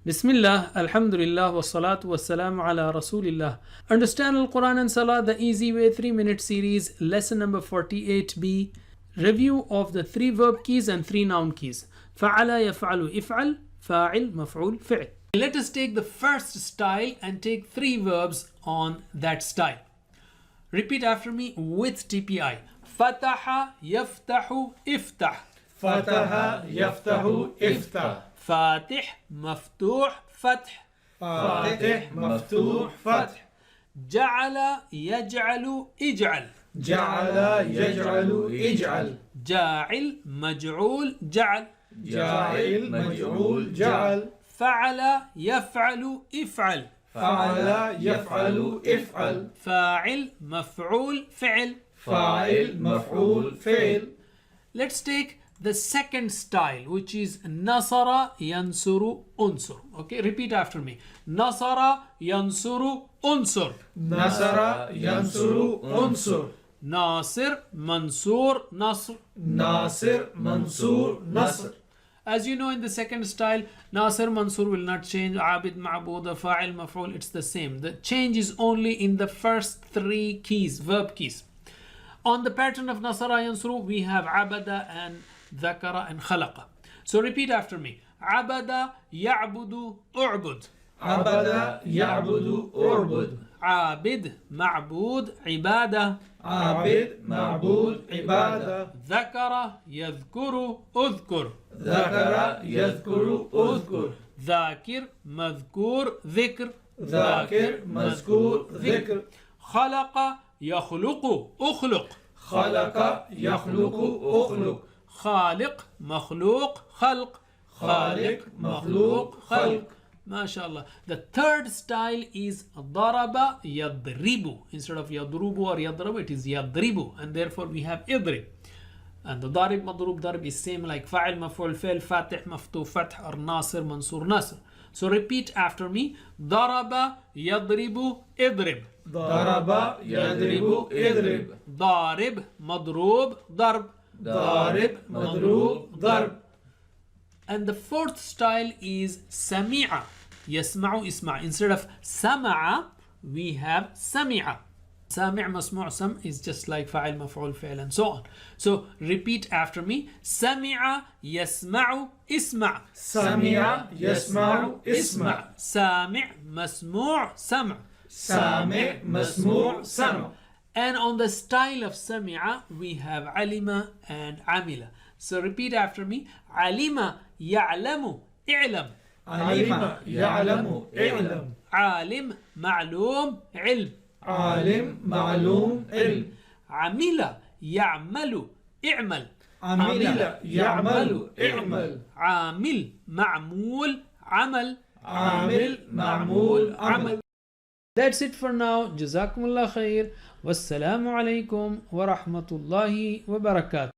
Bismillah, Alhamdulillah, wassalatu wassalamu ala Rasulillah. Understand Al-Quran and Salah the easy way 3-minute series, lesson number 48b. Review of the 3 verb keys and 3 noun keys. Fa'ala yaf'alu if'al, fa'il maf'ul fi'l. Let us take the first style and take 3 verbs on that style. Repeat after me with TPI. Fataha yaftahu iftah. فتح يفتح افتح. فاتح مفتوح فتح. فاتح مفتوح فتح. جعل يجعل اجعل. جعل يجعل اجعل. جاعل مجعول جعل. جاعل مجعول جعل. فعل يفعل افعل. فعل يفعل افعل. فاعل مفعول فعل. فاعل مفعول فعل. Let's take the second style, which is nasara yansuru unsur. Okay, repeat after me. Nasara yansuru unsur. نصر ينصر انصر. Nasir mansur nasr. ناصر منصور نصر. As you know, in the second style, Nasir Mansur will not change. Abid, Ma'bud, Fa'il, Maf'ul, it's the same. The change is only in the first 3 keys, verb keys. On the pattern of Nasara Yansuru, we have Abada and Dhakara and Khalaqa. So repeat after me. Abada Ya'budu U'bud. عبد يعبد اعبد. Abid, Ma'bud, Ibada. عابد معبود عبادة. Dhakara Yadhkuru Udhkur. ذكر يذكر اذكر. Dhakir, Madhkur, Dhikr. ذاكر مذكور ذكر. خلق يخلق أخلق. خلق يخلق اخلق. خالق مخلوق خلق. خالق مخلوق خلق. MashaAllah. The third style is ضرب يضرب. Instead of يضرب or يضرب, it is يضرب, and therefore we have اضرب. And the ضارب مضروب ضرب is same like فاعل مفعول فعل فاتح مفتوح فتح or ناصر منصور نصر. So repeat after me. ضرب يضرب اضرب. ضرب يضرب اضرب. ضارب مضروب ضرب. ضارب مضروب ضرب. And the fourth style is سمع يسمع اسمع. Instead of سمع, we have سمع. سامع مسموع سمع is just like فاعل مفعول فعل and so on. So repeat after me. سمع يسمع اسمع. سمع يسمع اسمع. سامع مسموع سمع. سامع مسموع سمع. And on the style of سمع, we have علم and عمل. So repeat after me. علم يعلم اعلم. علم يعلم اعلم. عالم معلوم علم. عالم معلوم علم. عمل يعمل اعمل. عمل يعمل اعمل. عامل معمول عمل. عامل معمول عمل. That's it for now. Jazakumullah khair. Wassalamu alaikum wa rahmatullahi wa barakatuh.